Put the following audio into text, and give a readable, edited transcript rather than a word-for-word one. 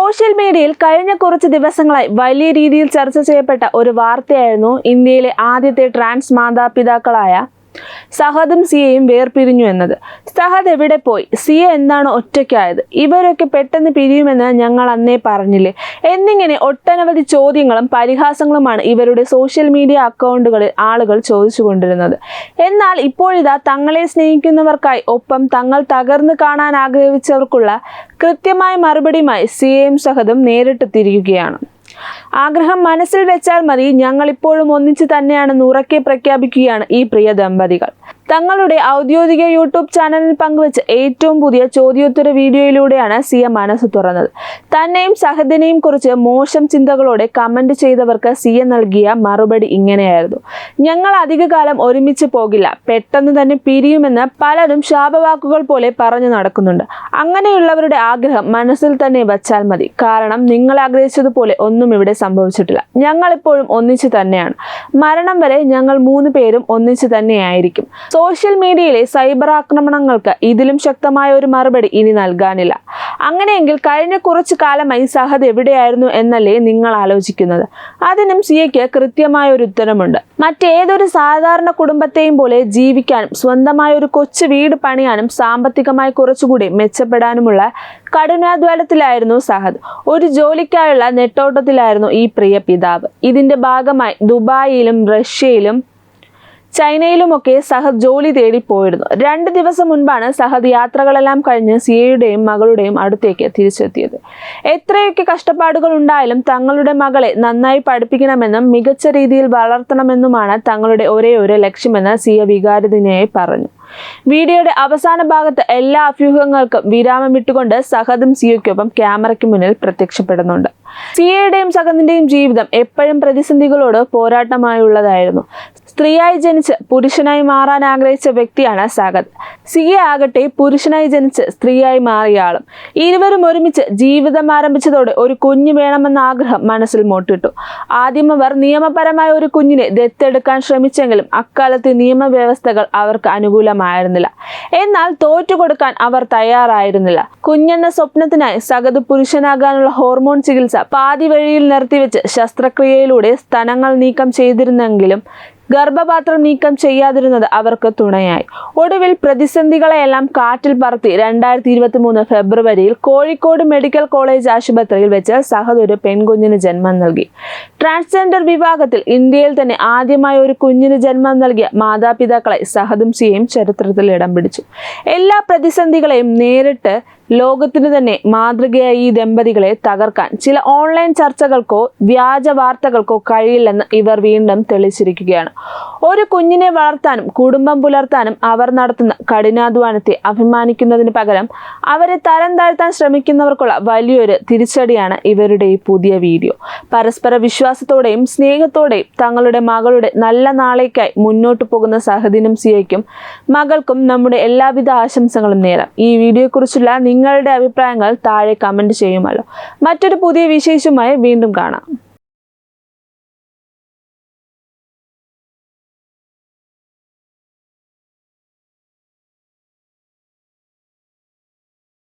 Social മീഡിയയിൽ കഴിഞ്ഞ കുറച്ച് ദിവസങ്ങളായി വലിയ രീതിയിൽ ചർച്ച ചെയ്യപ്പെട്ട ഒരു വാർത്തയായിരുന്നു ഇന്ത്യയിലെ ആദ്യത്തെ ട്രാൻസ് മാതാപിതാക്കളായ സഹദും സിയയും വേർപിരിഞ്ഞു എന്നത്. സഹദ് എവിടെ പോയി? സിയ എന്താണ് ഒറ്റയ്ക്കായത്? ഇവരൊക്കെ പെട്ടെന്ന് പിരിയുമെന്ന് ഞങ്ങൾ അന്നേ പറഞ്ഞില്ലേ? എന്നിങ്ങനെ ഒട്ടനവധി ചോദ്യങ്ങളും പരിഹാസങ്ങളുമാണ് ഇവരുടെ സോഷ്യൽ മീഡിയ അക്കൗണ്ടുകളിൽ ആളുകൾ ചോദിച്ചുകൊണ്ടിരുന്നത്. എന്നാൽ ഇപ്പോഴിതാ തങ്ങളെ സ്നേഹിക്കുന്നവർക്കായി ഒപ്പം തങ്ങൾ തകർന്നു കാണാൻ ആഗ്രഹിച്ചവർക്കുള്ള കൃത്യമായ മറുപടിയുമായി സിയയും സഹദും നേരിട്ട് തിരിയുകയാണ്. ആഗ്രഹം മനസ്സിൽ വെച്ചാൽ മതി, ഞങ്ങൾ ഇപ്പോഴും ഒന്നിച്ചു തന്നെയാണെന്ന് ഉറക്കെ പ്രഖ്യാപിക്കുകയാണ് ഈ പ്രിയ ദമ്പതികൾ. തങ്ങളുടെ ഔദ്യോഗിക യൂട്യൂബ് ചാനലിൽ പങ്കുവച്ച ഏറ്റവും പുതിയ ചോദ്യോത്തര വീഡിയോയിലൂടെയാണ് സിയ മനസ്സ് തുറന്നത്. തന്നെയും സഹദിനെയും കുറിച്ച് മോശം ചിന്തകളോടെ കമന്റ് ചെയ്തവർക്ക് സിയ നൽകിയ മറുപടി ഇങ്ങനെയായിരുന്നു: ഞങ്ങൾ അധികകാലം ഒരുമിച്ച് പോകില്ല, പെട്ടെന്ന് തന്നെ പിരിയുമെന്ന് പലരും ശാപവാക്കുകൾ പോലെ പറഞ്ഞു നടക്കുന്നുണ്ട്. അങ്ങനെയുള്ളവരുടെ ആഗ്രഹം മനസ്സിൽ തന്നെ വച്ചാൽ മതി. കാരണം നിങ്ങൾ ആഗ്രഹിച്ചതുപോലെ ഒന്നും ഇവിടെ സംഭവിച്ചിട്ടില്ല. ഞങ്ങൾ എപ്പോഴും ഒന്നിച്ചു തന്നെയാണ്. മരണം വരെ ഞങ്ങൾ 3 പേരും ഒന്നിച്ചു തന്നെയായിരിക്കും. സോഷ്യൽ മീഡിയയിലെ സൈബർ ആക്രമണങ്ങൾക്ക് ഇതിലും ശക്തമായ ഒരു മറുപടി ഇനി നൽകാനില്ല. അങ്ങനെയെങ്കിൽ കഴിഞ്ഞ കുറച്ചു കാലമായി സഹദ് എവിടെയായിരുന്നു എന്നല്ലേ നിങ്ങൾ ആലോചിക്കുന്നത്? അതിനും സിയയ്ക്ക് കൃത്യമായ ഒരു ഉത്തരമുണ്ട്. മറ്റേതൊരു സാധാരണ കുടുംബത്തെയും പോലെ ജീവിക്കാനും സ്വന്തമായ ഒരു കൊച്ചു വീട് പണിയാനും സാമ്പത്തികമായി കുറച്ചുകൂടി മെച്ചപ്പെടാനുമുള്ള കഠിനാധ്വാനത്തിലായിരുന്നു സഹദ്. ഒരു ജോലിക്കായുള്ള നെട്ടോട്ടത്തിലായിരുന്നു ഈ പ്രിയ പിതാവ്. ഇതിന്റെ ഭാഗമായി ദുബായിലും റഷ്യയിലും ചൈനയിലുമൊക്കെ സഹദ് ജോലി തേടി പോയിരുന്നു. 2 ദിവസം മുൻപാണ് സഹദ് യാത്രകളെല്ലാം കഴിഞ്ഞ് സിയയുടെയും മകളുടെയും അടുത്തേക്ക് തിരിച്ചെത്തിയത്. എത്രയൊക്കെ കഷ്ടപ്പാടുകൾ ഉണ്ടായാലും തങ്ങളുടെ മകളെ നന്നായി പഠിപ്പിക്കണമെന്നും മികച്ച രീതിയിൽ വളർത്തണമെന്നുമാണ് തങ്ങളുടെ ഒരേ ഒരു ലക്ഷ്യമെന്ന് സിയ വികാരധീനയായി പറഞ്ഞു. വീഡിയോയുടെ അവസാന ഭാഗത്ത് എല്ലാ അഭ്യൂഹങ്ങൾക്കും വിരാമം വിട്ടുകൊണ്ട് സഹദും സിയയ്ക്കൊപ്പം ക്യാമറയ്ക്ക് മുന്നിൽ പ്രത്യക്ഷപ്പെടുന്നുണ്ട്. സിയയുടെയും സഹദിന്റെയും ജീവിതം എപ്പോഴും പ്രതിസന്ധികളോട് പോരാട്ടമായുള്ളതായിരുന്നു. സ്ത്രീയായി ജനിച്ച് പുരുഷനായി മാറാൻ ആഗ്രഹിച്ച വ്യക്തിയാണ് സഹദ്. സിയ ആകട്ടെ പുരുഷനായി ജനിച്ച് സ്ത്രീയായി മാറിയ ആളും. ഇരുവരും ഒരുമിച്ച് ജീവിതം ആരംഭിച്ചതോടെ ഒരു കുഞ്ഞ് വേണമെന്ന ആഗ്രഹം മനസ്സിൽ മുട്ടിട്ടു. ആദ്യം അവർ നിയമപരമായ ഒരു കുഞ്ഞിനെ ദത്തെടുക്കാൻ ശ്രമിച്ചെങ്കിലും അക്കാലത്തെ നിയമവ്യവസ്ഥകൾ അവർക്ക് അനുകൂലമായിരുന്നില്ല. എന്നാൽ തോറ്റുകൊടുക്കാൻ അവർ തയ്യാറായിരുന്നില്ല. കുഞ്ഞെന്ന സ്വപ്നത്തിനായി സഹദ് പുരുഷനാകാനുള്ള ഹോർമോൺ ചികിത്സ പാതി വഴിയിൽ നിർത്തിവെച്ച് ശസ്ത്രക്രിയയിലൂടെ സ്തനങ്ങൾ നീക്കം ചെയ്തിരുന്നെങ്കിലും ഗർഭപാത്രം നീക്കം ചെയ്യാതിരുന്നത് അവർക്ക് തുണയായി. ഒടുവിൽ പ്രതിസന്ധികളെയെല്ലാം കാറ്റിൽ പറത്തി 2023 ഫെബ്രുവരിയിൽ കോഴിക്കോട് മെഡിക്കൽ കോളേജ് ആശുപത്രിയിൽ വെച്ച് സഹദ് ഒരു പെൺകുഞ്ഞിന് ജന്മം നൽകി. ട്രാൻസ്ജെൻഡർ വിഭാഗത്തിൽ ഇന്ത്യയിൽ തന്നെ ആദ്യമായി ഒരു കുഞ്ഞിന് ജന്മം നൽകിയ മാതാപിതാക്കളെ സഹദും സിയയും ചരിത്രത്തിൽ ഇടം പിടിച്ചു. എല്ലാ പ്രതിസന്ധികളെയും നേരിട്ട് ലോകത്തിന് തന്നെ മാതൃകയായി ഈ ദമ്പതികളെ തകർക്കാൻ ചില ഓൺലൈൻ ചർച്ചകൾക്കോ വ്യാജ വാർത്തകൾക്കോ കഴിയില്ലെന്ന് ഇവർ വീണ്ടും തെളിയിച്ചിരിക്കുകയാണ്. ഒരു കുഞ്ഞിനെ വളർത്താനും കുടുംബം പുലർത്താനും അവർ നടത്തുന്ന കഠിനാധ്വാനത്തെ അഭിമാനിക്കുന്നതിന് പകരം അവരെ തരം താഴ്ത്താൻ ശ്രമിക്കുന്നവർക്കുള്ള വലിയൊരു തിരിച്ചടിയാണ് ഇവരുടെ ഈ പുതിയ വീഡിയോ. പരസ്പര വിശ്വാസത്തോടെയും സ്നേഹത്തോടെയും തങ്ങളുടെ മകളുടെ നല്ല നാളേക്കായി മുന്നോട്ട് പോകുന്ന സഹദിനും സിയയ്ക്കും മകൾക്കും നമ്മുടെ എല്ലാവിധ ആശംസകളും നേരാം. ഈ വീഡിയോയെക്കുറിച്ചുള്ള നിങ്ങളുടെ അഭിപ്രായങ്ങൾ താഴെ കമന്റ് ചെയ്യുമല്ലോ. മറ്റൊരു പുതിയ വിശേഷമായി വീണ്ടും കാണാം.